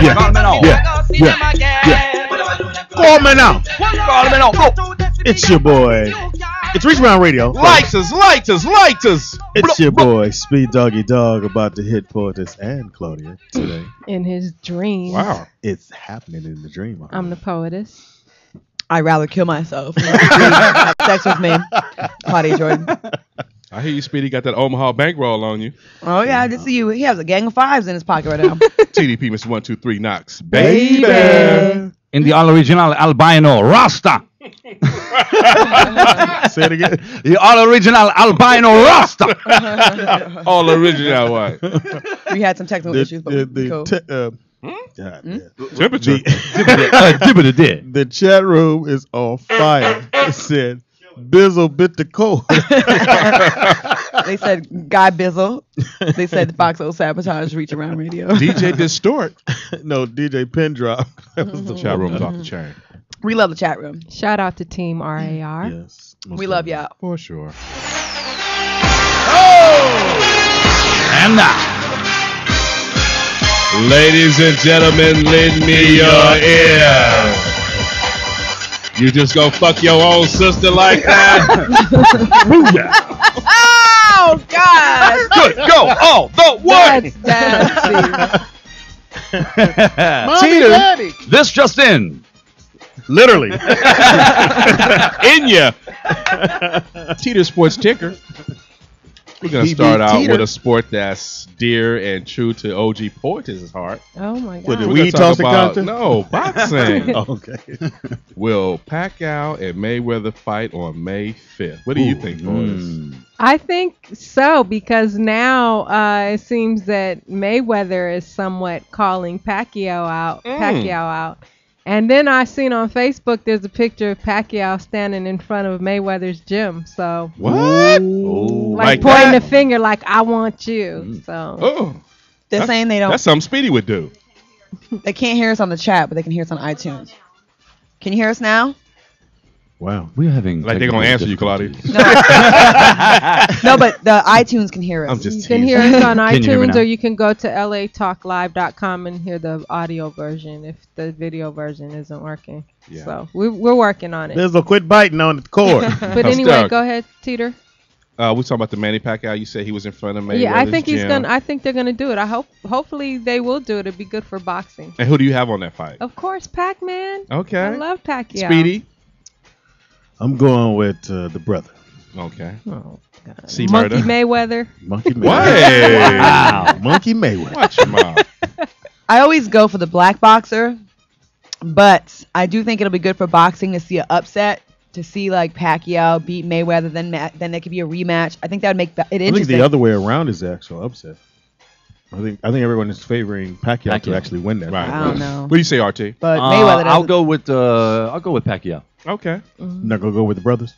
Yeah. Call me now. Call me now. It's your boy. It's Reach Around Radio. Lighters. It's your boy, Speed Doggy Dog, about to hit Poetess and Claudia today. In his dreams. Wow. It's happening in the dream. I'm the poetess. I'd rather kill myself than have sex with me. Claudia Jordan. I hear you, Speedy, got that Omaha bankroll on you. Oh, yeah, I just see you. He has a gang of fives in his pocket right now. TDP, Mr. 123 Knox. Baby. In the original albino Rasta. Say it again. The all original albino Rasta. All original white. We had some technical issues, but cool. Temperature. The chat room is on fire. It said, Bizzle bit the cold. They said Guy Bizzle. They said Fox O Sabotage Reach Around Radio. DJ Distort. No, DJ Pin Drop. The chat room is off the chain. We love the chat room. Shout out to Team RAR. Yes. We love y'all. For sure. And now, Ladies and gentlemen, lend me your ear. You just go fuck your own sister like that? Oh, God. Good, go all the way. That's Teeter. this just in. Literally. In ya. Teeter Sports Ticker. We're going to start out with a sport that's dear and true to OG Poetess' heart. Oh my God. What, We're we gonna talk tossing about- contest? No, boxing. Okay. Will Pacquiao and Mayweather fight on May 5th? What do you think, boys? I think so, because now it seems that Mayweather is somewhat calling Pacquiao out. And then I seen on Facebook there's a picture of Pacquiao standing in front of Mayweather's gym. So What? like pointing the finger like, I want you. So Oh, They're saying they don't. that's something Speedy would do. They can't hear us on the chat, but they can hear us on iTunes. Can you hear us now? Wow. We're having Like they're going to answer you, Claudia. No, but the iTunes can hear us. I'm just you can teasing. hear us on Can you hear me iTunes, now? or you can go to latalklive.com and hear the audio version if the video version isn't working. Yeah. So we're working on it. Bizzle, quit biting on the cord. But I'm anyway, stuck. go ahead, Teeter. We talking about the Manny Pacquiao. You said he was in front of Mayweather's Yeah, I think he's gym. gonna. I think they're gonna do it. Hopefully they will do it. It'd be good for boxing. And who do you have on that fight? Of course, Pac-Man. Okay. I love Pacquiao. Speedy. I'm going with the brother. Okay. Oh, God. See Monkey murder. Mayweather. Monkey What? Mayweather. Wow. Monkey Mayweather. Watch your mouth. I always go for the black boxer, but I do think it'll be good for boxing to see an upset, to see like Pacquiao beat Mayweather, then there could be a rematch. I think that would make it I think interesting. the other way around is the actual upset. I think everyone is favoring Pacquiao to actually win that. Right. I don't know, What do you say, RT? but Mayweather. I'll doesn't- go with Pacquiao. Okay. Not gonna go with the brothers.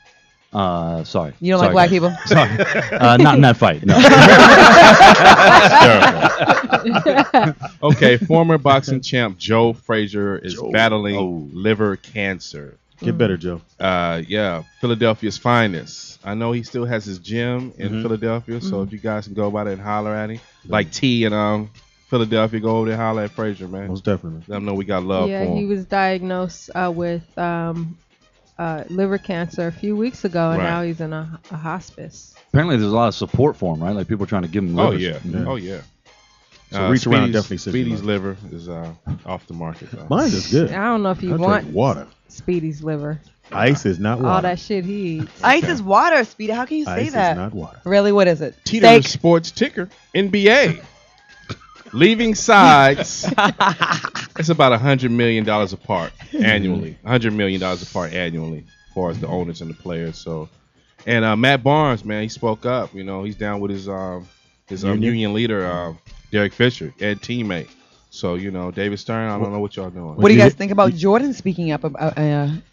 Sorry. You don't Sorry, like black guys. people? Sorry. Not in that fight. No. Okay. Former boxing champ Joe Frazier is battling liver cancer. Get better, Joe. Yeah. Philadelphia's finest. I know he still has his gym in Philadelphia, so if you guys can go by there and holler at him, like T and Philadelphia, go over there and holler at Frazier, man. Most definitely. Let them know we got love Yeah, for him. he was diagnosed with liver cancer a few weeks ago, and Right. now he's in a hospice. Apparently, there's a lot of support for him, right? Like people trying to give him. Oh livers. yeah. Oh yeah. So reach around Speedy's- definitely says Speedy's you liver is off the market. Though. Mine is good. I don't know if you I want drink water. Speedy's liver. Ice is not water. All that shit he eats. Ice is water, Speedy. How can you say Ice that? is not water. Really? What is it? Teeter Steak? Sports Ticker, NBA. Leaving sides, it's about $100 million apart annually. $100 million apart annually, as far as the owners and the players. So, and Matt Barnes, man, he spoke up. You know, he's down with his union leader, Derek Fisher, and teammate. So, you know, David Stern, I don't know what y'all doing. What do you guys think about Jordan speaking up about?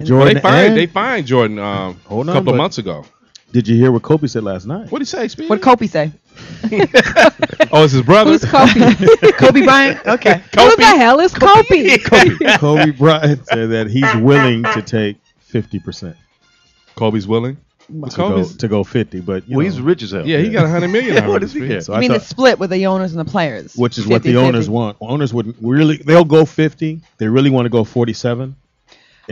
Jordan, They fined Jordan a couple of months ago. Did you hear what Kobe said last night? What did he say, Speedy? What did Kobe say? Oh, it's his brother. Who's Kobe? Kobe Bryant. Okay. Who the hell is Kobe? Kobe Bryant said that he's willing to take 50%. Kobe's willing. to go 50. But well, he's rich as hell. Yeah, he got $100 million. What does he get? So I mean the split with the owners and the players, which is what the owners want. Owners would really, they'll go 50. They really want to go 47.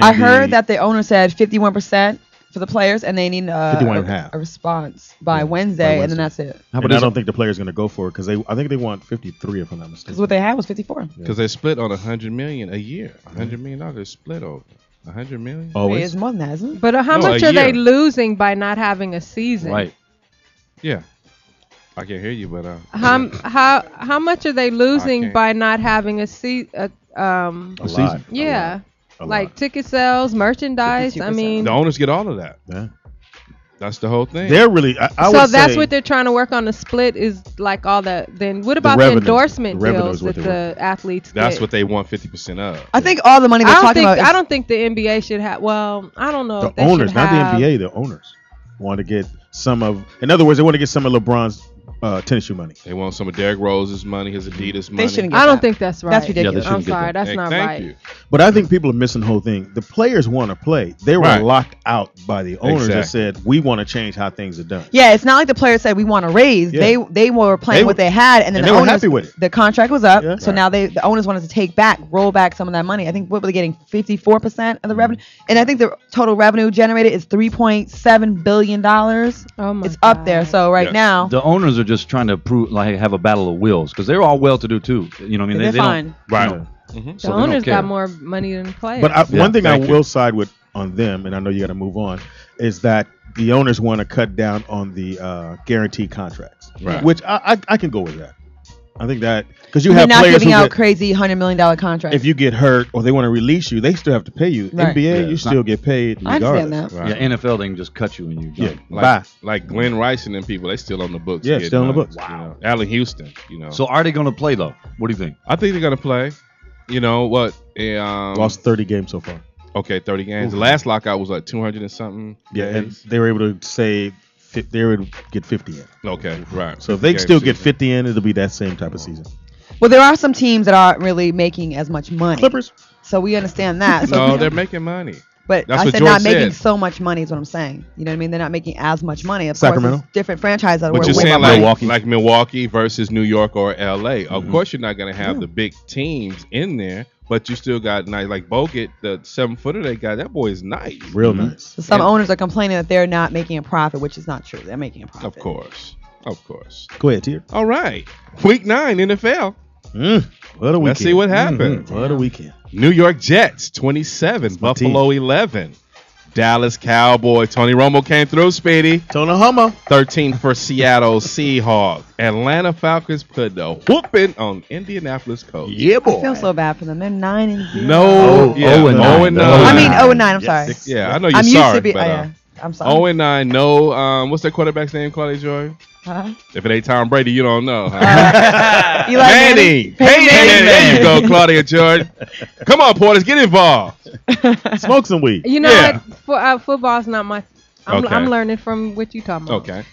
I heard that the owner said 51% for the players, and they need a response by Wednesday, and then that's it. I don't think the player's going to go for it because I think they want 53 if I'm not mistaken. Because what they had was 54. Because they split on $100 million a year. $100 million they split over. $100 million. Always. It's more than that, isn't it? But how much are they losing by not having a season? Right. Yeah. I can't hear you, but how much are they losing by not having a season? Yeah. Like ticket sales, merchandise. 52%. I mean, the owners get all of that. Yeah. That's the whole thing. They're really. I so that's what they're trying to work on. The split is like all that. Then what about the endorsement deals that the athletes get? That's what they want 50% of. I think all the money they're talking about. I don't think the NBA should have. Well, I don't know. The owners, not the NBA. The owners want to get some of. In other words, they want to get some of LeBron's tennis shoe money. They want some of Derrick Rose's money, his Adidas money. They shouldn't get I don't think that's right. That's ridiculous. I'm sorry, that's not right. You. But I think people are missing the whole thing. The players want to play. They were locked out by the owners that said, we want to change how things are done. Yeah, it's not like the players said we want to raise. Yeah. They were playing what they had, and then the owners were happy with it. The contract was up, so now the owners wanted to roll back some of that money. I think what were they getting, 54% of the revenue, and I think the total revenue generated is $3.7 billion. Oh my it's up there. So now the owners are just trying to prove have a battle of wills because they're all well-to-do too. You know what I mean? They're fine. Right. The owners got more money than players. But one thing I will side with on them, and I know you got to move on, is that the owners want to cut down on the guaranteed contracts, which I can go with that. I think that because you have not players giving out crazy $100 million contracts. If you get hurt or they want to release you, they still have to pay you. NBA, you still get paid regardless. I understand that. Yeah, NFL, they can just cut you and you're done. Like Glenn Rice and them people, they still on the books. Yeah, still on the books. Wow. You know, Allen Houston, So are they going to play though? What do you think? I think they're going to play. You know what? Lost 30 games so far. Okay, 30 games. The last lockout was like 200 and something. Yeah, and they were able to save. They would get 50 in. Okay, right. So if they still get 50 in, it'll be that same type of season. Well, there are some teams that aren't really making as much money. Clippers. So we understand that. No, they're making money. But that's I what said George not making said. so much money is what I'm saying. You know what I mean? They're not making as much money. Of Sacramento. course, different franchises that but were you're way saying more like Milwaukee versus New York or LA. Of course, you're not going to have the big teams in there, but you still got nice. Like Bogut, the 7-footer they got, that boy is nice. Real nice. So some owners are complaining that they're not making a profit, which is not true. They're making a profit. Of course. Go ahead, Tier. All right. Week 9 NFL. What a weekend. Let's see what happens. What a weekend. New York Jets 27, Buffalo 11. Dallas Cowboys. Tony Romo came through, Speedy. Tony Romo. 13 for Seattle Seahawks. Atlanta Falcons put the whooping on Indianapolis Colts. Yeah, boy. I feel so bad for them. They're 9-0. No. 0-9. I mean 0-9. I'm sorry. Yeah, I know you're I'm sorry. Used to be, but, I'm sorry. 0-9. No. What's their quarterback's name, Claudia Joy? Huh? If it ain't Tom Brady, you don't know. Eli Manning. There you go, Claudia Jordan. Come on, Porters, get involved. Smoke some weed. You know what? Football's not my. Okay. I'm learning from what you talking about. Okay.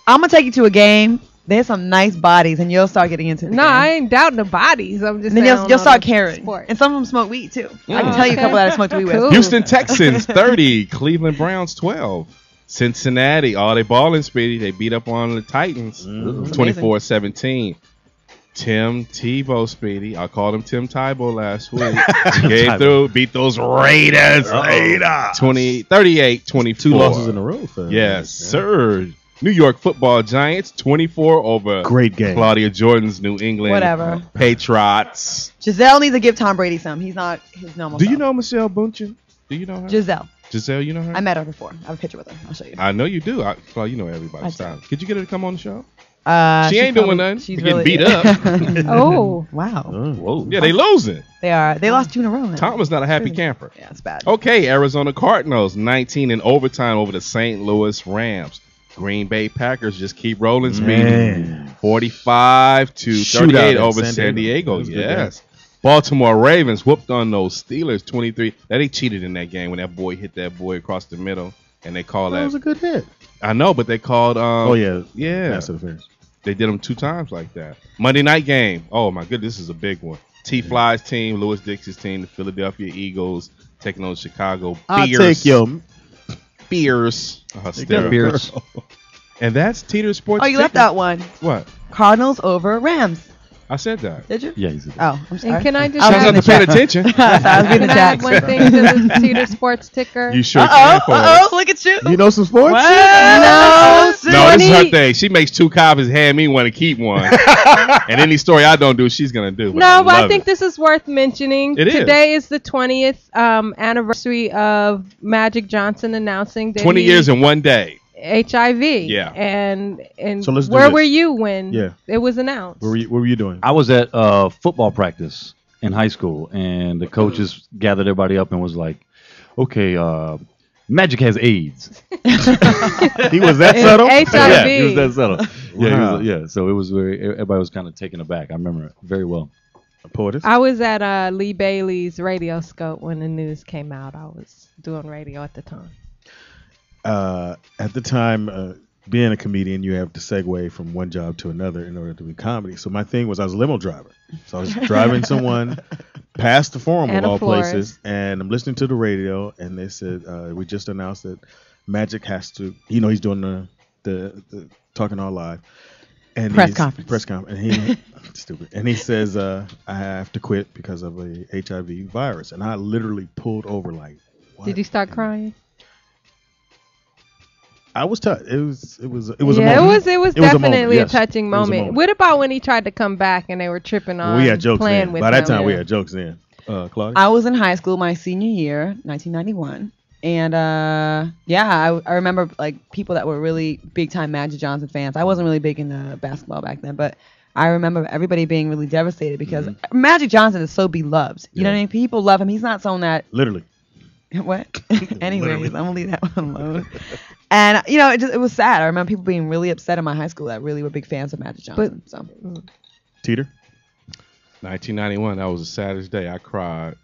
I'm gonna take you to a game. There's some nice bodies, and you'll start getting into it. No, I ain't doubting the bodies. I'm just. And then you'll start caring. Sport. And some of them smoke weed too. I can tell you a couple that I smoked weed with. Cool. Houston Texans 30, Cleveland Browns 12. Cincinnati, they balling, Speedy. They beat up on the Titans 24-17. Tim Tebow, Speedy. I called him Tim Tebow last week. Came through, beat those Raiders. 38-24. 2 losses in a row. Yes, sir. New York Football Giants 24 over great game. Claudia Jordan's New England Patriots. Giselle needs to give Tom Brady some. He's not his normal. Do you know Michelle Bunchen? Do you know her? Giselle, you know her? I met her before. I have a picture with her. I'll show you. I know you do. You know everybody's style. Could you get her to come on the show? She ain't doing nothing. She's getting beat up. Oh. Wow. Whoa. Yeah, they losing. They are. They lost 2 in a row now. Tom is not a happy camper. Yeah, it's bad. Okay, Arizona Cardinals 19 in overtime over the St. Louis Rams. Green Bay Packers just keep rolling, speed. 45-38 over San Diego. Yes. Baltimore Ravens whooped on those Steelers 23. They cheated in that game when that boy hit that boy across the middle, and they called that. That was a good hit. I know, but they called. Yeah. Massive interference. They did them 2 times like that. Monday night game. Oh my goodness, this is a big one. T-Fly's team, Lewis Dix's team, the Philadelphia Eagles taking on Chicago Bears. I'll take your Spears. Steph Pierce. And that's Teeter Sports. Oh, you left out one. What? Cardinals over Rams. I said that. Did you? Yeah, he's a Oh, I'm sorry. And can I just I was Sounds in like the you're paying chat. attention. I was reading the can I add chat. one thing to the Teeter Sports ticker? You sure Uh can for us. oh, look at you. You know some sports? No, No, this is her thing. She makes 2 copies, hand me one, and keep one. And any story I don't do, she's gonna do. No, but I love think it. this is worth mentioning. It is. Today is the 20th anniversary of Magic Johnson announcing that 20 he years in one day. HIV. Yeah. And So let's do where this. were you when Yeah. it was announced? What were you doing? I was at football practice in high school, and the coaches gathered everybody up and was like, "Okay, Magic has AIDS." He was that subtle? HIV. Yeah, he was that subtle. Wow. Yeah. So it was everybody was kind of taken aback. I remember it very well. A poetess? I was at Lee Bailey's Radio Scope when the news came out. I was doing radio at the time. At the time, being a comedian, you have to segue from one job to another in order to do comedy. So my thing was I was a limo driver. So I was driving someone past the forum of Anna all Flores. places, and I'm listening to the radio, and they said, we just announced that Magic has to, he's doing the Talking All Live. And Press conference. And he, stupid. And he says, I have to quit because of a HIV virus. And I literally pulled over like, what? Did you start crying? I was touched. It was a Yeah, moment. it was It was a definitely moment, a yes. touching It was a moment. moment. What about when he tried to come back and they were tripping on We had jokes playing then. with By that him? time, we had jokes then. Claudia? I was in high school my senior year, 1991. And I remember like people that were really big time Magic Johnson fans. I wasn't really big into basketball back then, but I remember everybody being really devastated because Magic Johnson is so beloved. You know what I mean? People love him. He's not someone that Literally. what? Anyways, I'm gonna leave that one alone. And it was sad. I remember people being really upset in my high school that really were big fans of Magic Johnson. Teeter? 1991, that was the saddest day. I cried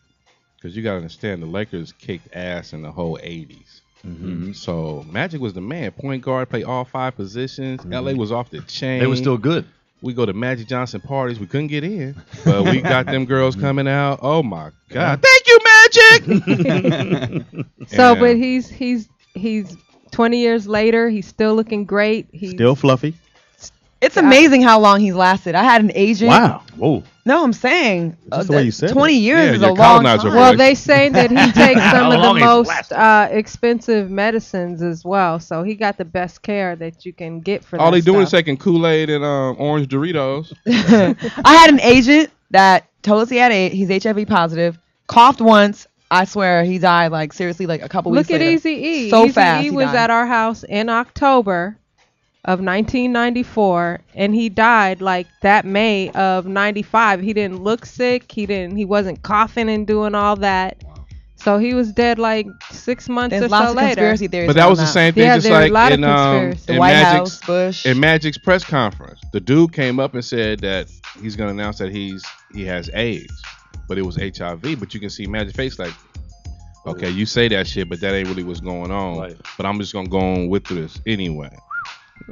because you got to understand the Lakers kicked ass in the whole 80s. Mm-hmm. So Magic was the man. Point guard, play all 5 positions. LA was off the chain. They were still good. We go to Magic Johnson parties. We couldn't get in, but we got them girls coming out. Oh my God! Thank you, Magic. So, And, but he's 20 years later. He's still looking great. He's Still fluffy? It's amazing how long he's lasted. I had an agent. Wow. Whoa. No, I'm saying Just the way you said 20 it. years Yeah, is your a long colonizer time. voice. Well, they say that he takes some of long the he's most expensive medicines as well. So he got the best care that you can get for all that they doing is stuff. taking Kool-Aid and orange Doritos. I had an agent that told us he's HIV positive, coughed once. I swear he died like seriously like a couple Look weeks at later. Easy-E. So Eazy-E fast he was died. at our house in October of 1994, and he died like that May of 95. He didn't look sick. He wasn't coughing and doing all that. So he was dead like 6 months There's or lots so of later. conspiracy theories. But that around was the same thing, Yeah, just there were a like lot of in conspiracies. The in White Magic's House, Bush. in Magic's press conference. The dude came up and said that he's gonna announce that he has AIDS, but it was HIV. But you can see Magic's face like, okay, you say that shit, but that ain't really what's going on. Right. But I'm just gonna go on with this anyway.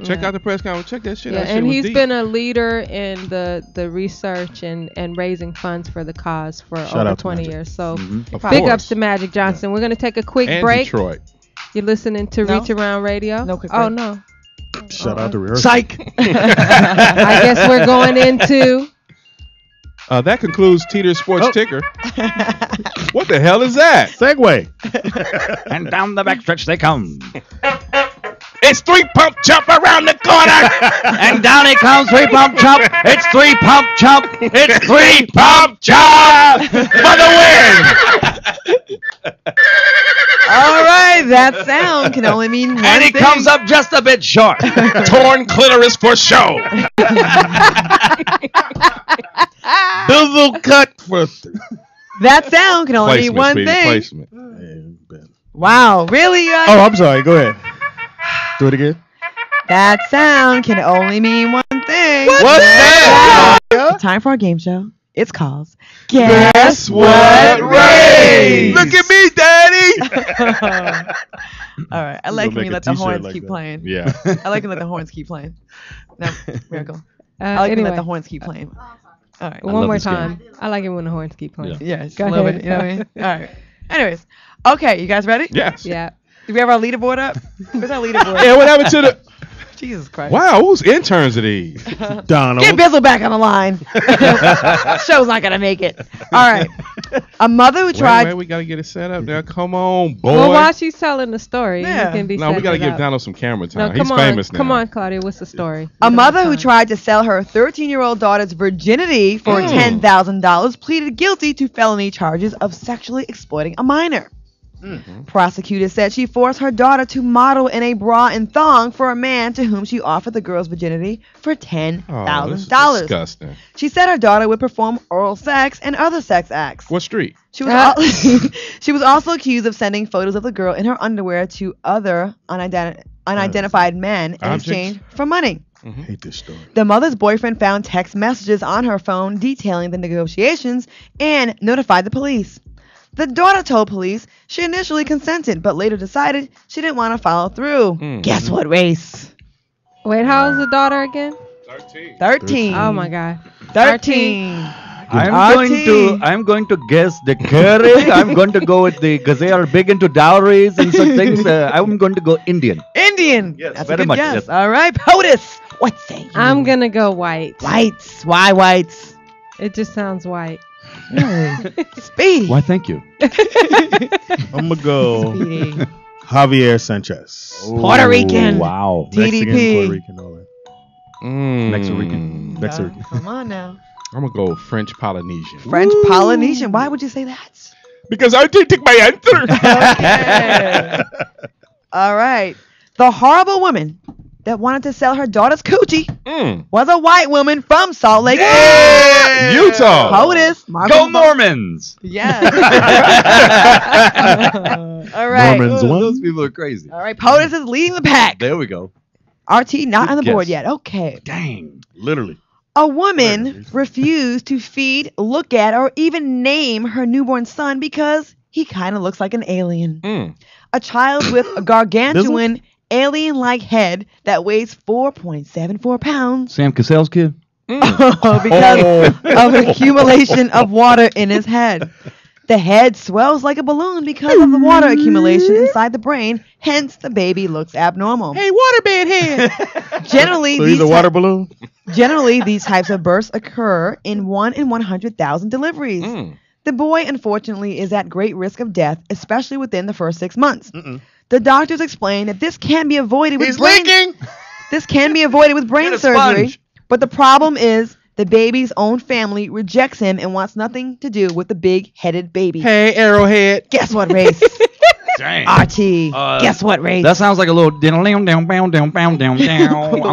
Check out the press conference. Check that shit Yeah, out. That shit and was he's deep. been a leader in the research and raising funds for the cause for Shout over out to 20 Magic. years. So Of big course. ups to Magic Johnson. We're gonna take a quick and break. Detroit. You're listening to No. Reach Around Radio. No quick Oh break. no. Shout out to rehearsal. Psych. I guess we're going into. That concludes Teeter's Sports Oh. Ticker. What the hell is that? Segway. And down the backstretch they come. It's 3-pump jump around the corner. And down it comes 3-pump chump. It's 3-pump chump. It's 3-pump chump for the win. All right, that sound can only mean one And he thing. comes up just a bit short. Torn clitoris for show. Bizzle cut for. That sound can only mean Placement, one Speedy, thing. placement. Wow, really? Oh, I'm sorry. Go ahead. Do it again. That sound can only mean one thing. What's that? Time for our game show. It's called Guess what raised? Look at me, Daddy. All right, I like gonna when you make let a the t-shirt horns like keep that. playing. Yeah. I like when let the horns keep playing. No, Miracle. I like when Anyway, let the horns keep playing. All right. one love more this game. time. I like it when the horns keep playing. Yeah. Yeah, just Go a little ahead. bit. You know what I mean? All right. Anyways, okay, you guys ready? Yes. Yeah. Do we have our leaderboard up? Where's our leaderboard? Yeah, what happened to the? Jesus Christ. Wow, whose interns are these? Donald. Get Bizzle back on the line. Show's not gonna make it. All right. A mother who tried. Wait, we gotta get it set up now. Come on, boy. Well, while she's telling the story, Yeah. you can be No, we gotta setting it give up. Donald some camera No, time. come He's on. famous now. Come on, Claudia. What's the story? A We don't mother have who time. tried to sell her 13-year-old daughter's virginity for $10,000 pleaded guilty to felony charges of sexually exploiting a minor. Prosecutors said she forced her daughter to model in a bra and thong for a man to whom she offered the girl's virginity for $10,000. this is disgusting. She said her daughter would perform oral sex and other sex acts. What street? She was she was also accused of sending photos of the girl in her underwear to other unidentified men in Objects? exchange for money. I hate this story. The mother's boyfriend found text messages on her phone detailing the negotiations and notified the police. The daughter told police she initially consented, but later decided she didn't want to follow through. Guess what race? Wait, how old is the daughter again? 13. Oh my God. 13. I'm going to guess the curry. I'm going to go with because they are big into dowries and such things. I'm going to go Indian. Indian. Yes, That's very a good much, guess. yes. All right, POTUS. What say you? I'm gonna go white. Whites. Why whites? It just sounds white. Speedy. Why, thank you. I'm gonna go Speedy. Javier Sanchez. Puerto Rican. Wow. TDP. Mexican, Puerto Rican, all that. Mexican. Mexican. Come on now. I'm gonna go French Polynesian. French Polynesian. Why would you say that? Because I didn't take my answer. Okay. All right. The horrible woman that wanted to sell her daughter's coochie was a white woman from Salt Lake City. Utah. POTUS. Go Mormons. Yes. All right. Mormons Oh, won. those people are crazy. All right. POTUS is leading the pack. There we go. RT not on the Good board guess. yet. Okay. Dang. Literally. A woman refused to feed, look at, or even name her newborn son because he kind of looks like an alien. A child with a gargantuan alien-like head that weighs 4.74 pounds Sam Cassell's kid. because of an accumulation of water in his head. The head swells like a balloon because of the water accumulation inside the brain. Hence, the baby looks abnormal. Hey, waterbed head. Generally, So he's a water balloon? Generally, these types of births occur in 1 in 100,000 deliveries. The boy, unfortunately, is at great risk of death, especially within the first 6 months. The doctors explain that this can be avoided with This can be avoided with brain Get a surgery, sponge. but the problem is the baby's own family rejects him and wants nothing to do with the big-headed baby. Hey, Arrowhead. Guess what race? Dang. RT. Guess what race? That sounds like a little down. I'm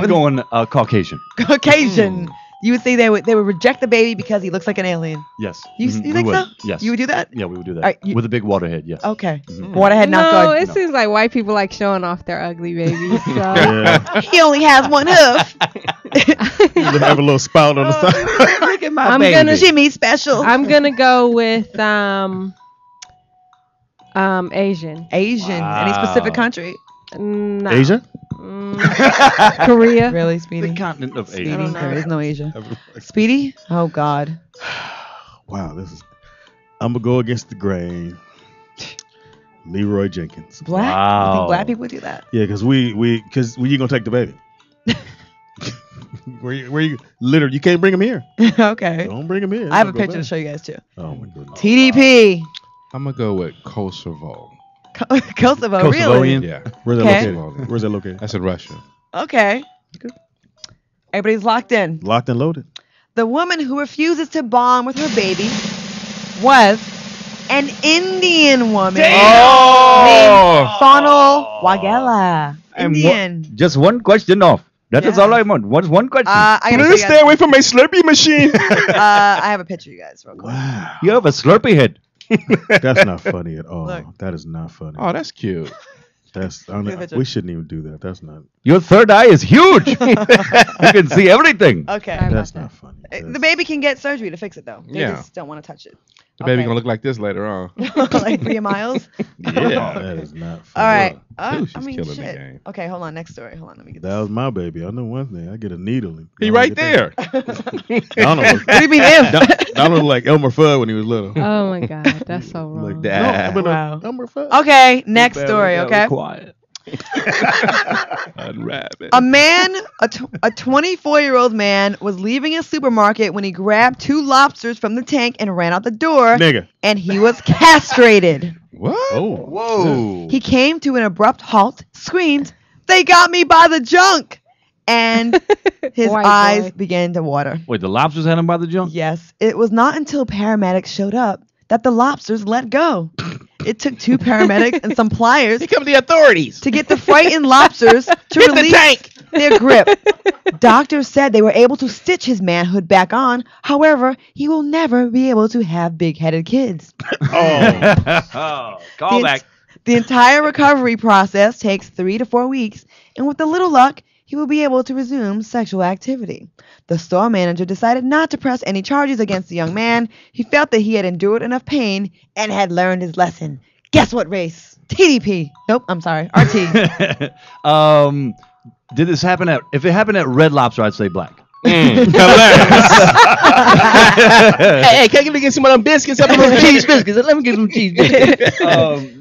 going Caucasian. Caucasian. You would say they would reject the baby because he looks like an alien. Yes. You We think would. so? Yes. You would do that? Yeah, we would do that. Alright, you- With a big waterhead, yes. Okay. Waterhead not No, good. it seems like white people like showing off their ugly babies. So. Yeah. He only has one hoof. They have a little spout on the side. Look at my I'm baby. gonna- Jimmy special. I'm gonna go with Asian. Asian. Any specific country? No. Asia? Korea. Really, the Speedy? continent of Speedy? Asia. There is no Asia. Speedy? Oh, God. Wow, this is. I'm gonna go against the grain. Leroy Jenkins. Black? You Wow. think black people do that? Yeah, because because you gonna take the baby. where you literally you can't bring him here. Okay. Don't bring him here. I have a Don't go picture to back. show you guys, too. Oh my goodness. TDP. I'm gonna go with Kosovo. Kosovo, really? Kosovoian. Yeah, Where's that Okay. located? Where's that located? that's in Russia. Okay. Everybody's locked in. Locked and loaded. The woman who refuses to bond with her baby was an Indian woman named Sonal Wagela. And Indian. Just one question off. That is Yeah. all I want. What's one question? I gotta show you guys. away from my Slurpee machine. I have a picture, you guys, real quick. Wow. you have a Slurpee head. That's not funny at all. Look. That is not funny. Oh, that's cute. That's picture. we shouldn't even do that. That's not. Your third eye is huge. You can see everything. Okay. Sorry. That's about not funny. The baby can get surgery to fix it, though. They Yeah. just don't want to touch it. The baby Okay. gonna look like this later on. Like Bria Miles. Yeah. That is not. All right. Ooh, she's I mean, killing the shit. game. Okay, hold on. Next story. Hold on. Let me get That was my baby. I know one thing. I get a needle. And He I right get there. that. Donald What do you mean if? Donald looked like Elmer Fudd when he was little. Oh my God, that's so wrong. Like that. No, Wow. Elmer Fudd. Okay, next story. Okay. Quiet. Unwrap it. A man, a 24-year-old man, was leaving a supermarket when he grabbed 2 lobsters from the tank and ran out the door. Nigga. And he was castrated. What? Oh. Whoa. He came to an abrupt halt, screamed, "They got me by the junk!" And his White eyes boy. began to water. Wait, the lobsters had him by the junk? Yes, it was not until paramedics showed up that the lobsters let go. It took 2 paramedics and some pliers Here come the authorities. to get the frightened lobsters to Hit the release tank. their grip. Doctors said they were able to stitch his manhood back on. However, he will never be able to have big-headed kids. Oh, call The, back. the entire recovery process takes 3 to 4 weeks, and with a little luck, he will be able to resume sexual activity. The store manager decided not to press any charges against the young man. He felt that he had endured enough pain and had learned his lesson. Guess what race? TDP. Nope, I'm sorry. RT. Did this happen at? If it happened at Red Lobster, I'd say black. Hey, can you get some of them biscuits up in the cheese biscuits? Let me get some cheese biscuits.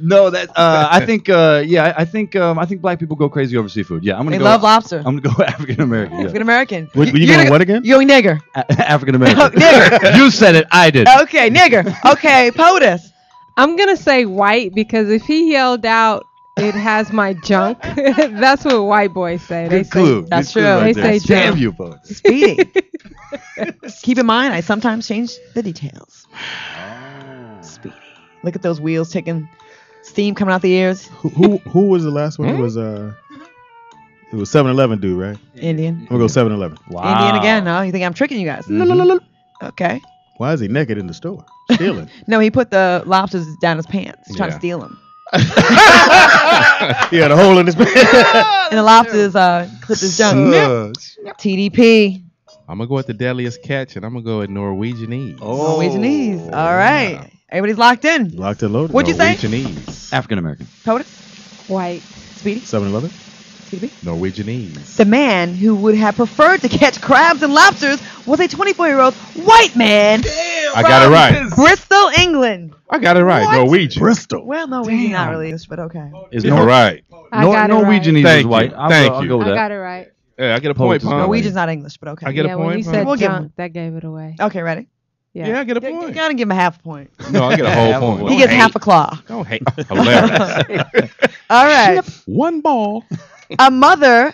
No, that I think I think black people go crazy over seafood. Yeah, I'm gonna They go. love lobster. I'm gonna go African American. Yeah. African American. Were you going what again? You're going nigger. African American. Oh, nigger. You said it. I did. Okay, nigger. Okay, POTUS. I'm gonna say white because if he yelled out, "It has my junk," that's what white boys say. They Good say, clue. That's Good clue true. right They there. say Damn junk. you, folks. Speedy. Keep in mind, I sometimes change the details. Speedy. Look at those wheels taking steam coming out the ears. Who was the last one? It was 7-Eleven dude, right? Indian. I'm gonna go 7-Eleven. Wow. Indian again. No, you think I'm tricking you guys? Okay. Why is he naked in the store stealing? No, he put the lobsters down his pants. He's trying to Yeah. steal them. He had a hole in his pants. And the lobsters clipped his junk. TDP. I'm gonna go with the deadliest catch, and I'm gonna go with Norwegianese. Oh. Norwegianese. All right. Everybody's locked in. Locked and loaded. What'd you say? Norwegianese. African American. POTUS. White. Speedy. 7-Eleven. TDP. Norwegianese. The man who would have preferred to catch crabs and lobsters was a 24-year-old white man. I got it right. Bristol, England. I got it right. What? Norwegian. Bristol. Well, no, we're not really English, but okay. Is All right. I got it Norwegianese Thank is you. white. Thank I'll you. go with right. I that. got it right. Yeah, I get a point, Poets is Pom. Norwegian's not English, but okay. I get a Yeah, when point, you Pom. said We'll give junk, him- that gave it away. Okay, ready? Yeah, I get a You point. gotta give him a half a point. No, I get a Half whole a point. He gets half a claw. Don't hate. Hilarious. All right. One ball. A mother,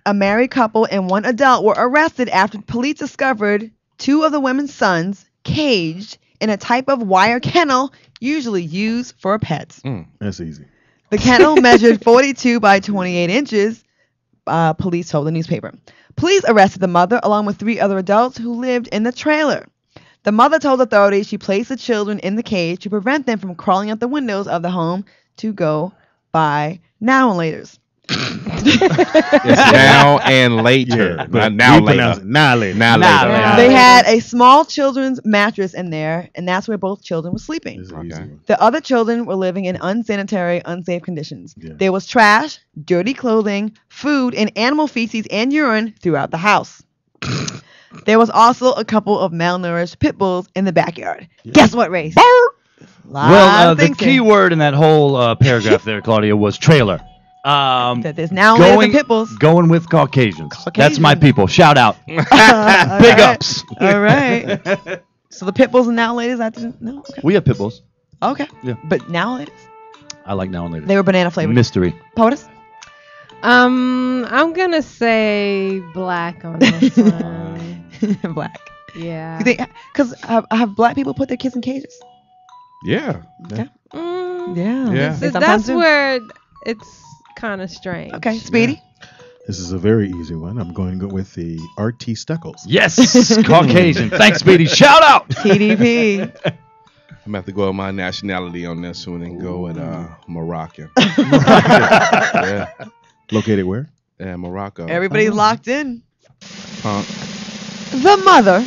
a married couple, and one adult were arrested after police discovered 2 of the women's sons caged in a type of wire kennel usually used for pets. That's easy. The kennel measured 42 by 28 inches, police told the newspaper. Police arrested the mother along with 3 other adults who lived in the trailer. The mother told authorities she placed the children in the cage to prevent them from crawling out the windows of the home to go by now and laters. It's now and later. but Not now we pronounce later. it now later. Now Now later. later. They had a small children's mattress in there, and that's where both children were sleeping. This is an easy Okay. one. The other children were living in unsanitary, unsafe conditions. Yeah. There was trash, dirty clothing, food, and animal feces and urine throughout the house. There was also a couple of malnourished pit bulls in the backyard. Guess what race? Well, the key word in that whole paragraph there, Claudia, was trailer. That there's now going pit bulls. Going with Caucasians. That's my Caucasian. people. Shout out. All Big right. ups. All right. So the pit bulls and now ladies, I didn't know. Okay. We have pit bulls. Okay. Yeah. But now ladies, I like now and later. they were banana flavored. Mystery. POTUS? I'm gonna say black on this one. Black. Yeah. You think? Because have black people put their kids in cages? Yeah. Yeah. Yeah. They So sometimes that's do. where it's kind of strange. Okay, Speedy. This is a very easy one. I'm going to go with the RT Steckles. Yes. Caucasian. Thanks, Speedy. Shout out. TDP. I'm gonna have to go with my nationality on this one and go with Moroccan. Yeah. Located where? Yeah, Morocco. Everybody's locked in. Punk. The mother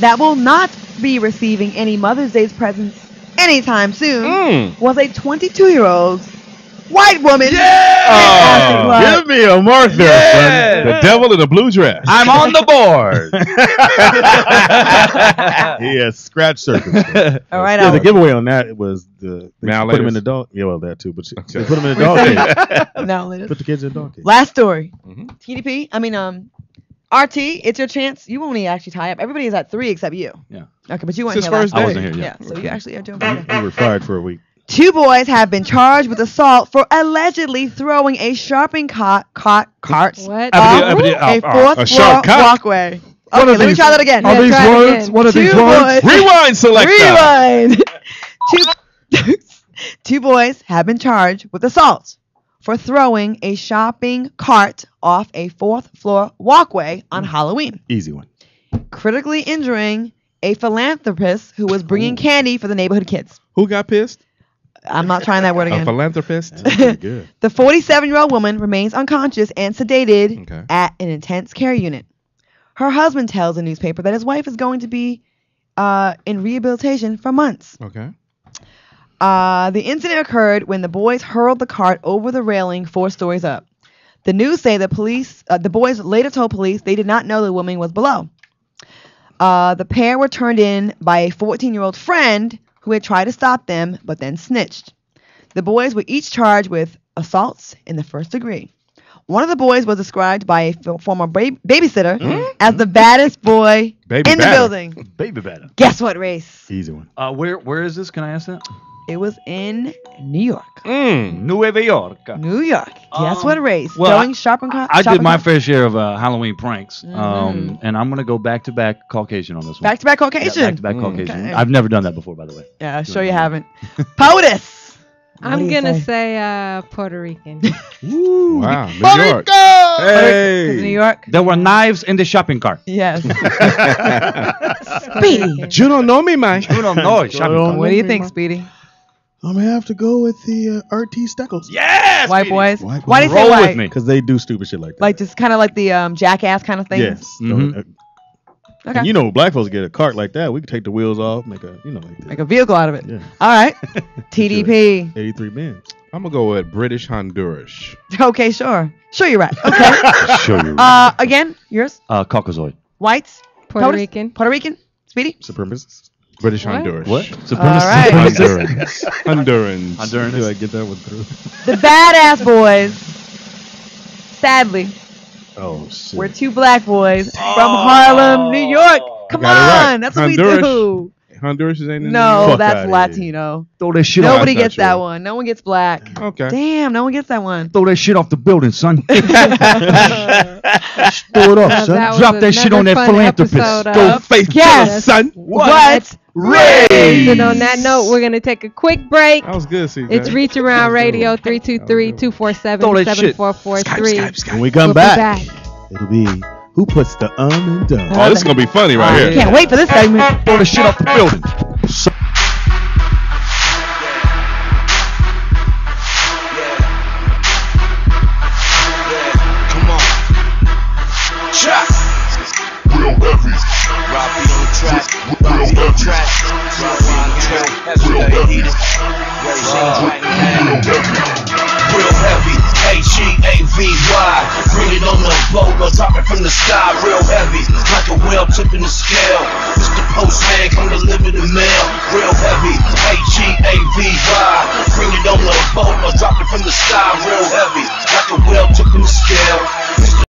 that will not be receiving any Mother's Day presents anytime soon was a 22-year-old white woman. Yeah! Give me a mark there, son. The devil in a blue dress. I'm on the board. He has scratch surface. All right, Yeah, the Alex. giveaway on that was they put him Mountaineers? in the dog. Yeah, well, that too. But Okay. they put him in the dog cage. No, it is. Put the kids in the dog cage. Last story. Mhm. TDP. I mean, RT. It's your chance. You won't actually tie up. Everybody is at 3 except you. Yeah. Okay, but you weren't It's here his last first time. day. I wasn't here. Yeah, Yeah. so you actually are doing better. We were fired for a week. 2 boys have been charged with assault for allegedly throwing a shopping cart What? off A a fourth a floor sharp cock? walkway. Okay, let me try that again. Are these try it words? again. What are Two these words? boys. Rewind selector. Rewind. Two boys have been charged with assault for throwing a shopping cart off a 4th floor walkway on Halloween, Easy one. critically injuring a philanthropist who was bringing candy for the neighborhood kids. Who got pissed? I'm not trying that word A again. philanthropist. That's pretty good. The 47-year-old woman remains unconscious and sedated Okay. at an intense care unit. Her husband tells the newspaper that his wife is going to be in rehabilitation for months. Okay. The incident occurred when the boys hurled the cart over the railing 4 stories up. The news say the boys later told police they did not know the woman was below. The pair were turned in by a 14-year-old friend who had tried to stop them but then snitched. The boys were each charged with assaults in the 1st degree. One of the boys was described by a former babysitter as the baddest boy Baby in the batter. building. Baby better. Guess what race? Easy one. Where is this? Can I ask that? It was in New York. Nueva York. New York. Guess what race? well, Throwing shopping cart. I did my fair share of Halloween pranks, and I'm gonna go back to back Caucasian on this one. Back to back Caucasian. Back to back Caucasian. Okay. I've never done that before, by the way. Yeah, sure you haven't. POTUS. I'm gonna say Puerto Rican. Wow. New York. Hey. New Hey. York. There were knives in the shopping cart. Yes. Speedy. You don't know me, man. You don't know it. Shopping cart. What do you think, Speedy? I'm gonna have to go with the RT Steckles. Yes. White boys. White Why do you say Roll white? with me. Because they do stupid shit like that. Like just kind of like the jackass kind of thing. Yes. Mhm. Okay. And you know, black folks get a cart like that. We can take the wheels off, make a, like that. Make a vehicle out of it. Yeah. All right. TDP. 83 Benz. I'm gonna go with British Honduras. Okay, sure. Sure you're right. Okay. Show you. Again, yours. Caucasoid. Whites. Puerto POTUS? Rican. Puerto Rican. Speedy. Supremacists. British What? Honduras. What? right. Hondurans. Hondurans. Honduran. Do I get that one through? The badass boys. Sadly, Oh, shit. we're 2 black boys from Harlem, New York. Come got it right. on, that's what we Honduras. do. Honduras is ain't in No, Fuck that's outta here. Latino. Throw that shit Nobody that's not gets that true. one. No one gets black. Okay. Damn, no one gets that one. Throw that shit off the building, son. Throw it off, son. That was Drop that shit on that another fun philanthropist. episode Go of- face Yes. son. What? Raise. And on that note, we're gonna take a quick break. That was good, CJ. It's Reach Around Radio, Throw that shit. 323-247-7443. When we come We'll be back, it'll be who puts the and done. Oh, this is gonna be funny right here. Can't wait for this segment. Throw that shit off the building. Come on. Chop. Real heavy, Robbie on the track. Robbie on the track. Robbie on the track. Real heavy. Real heavy. H-E-A-V-Y. Bring it on the boat or drop it from the sky. Real heavy. Like a whale tipping the scale. Mr. Postman, come deliver the mail. Real heavy. H-E-A-V-Y. Bring it on the boat or drop it from the sky. Real heavy. Like a whale tipping the scale. Mr.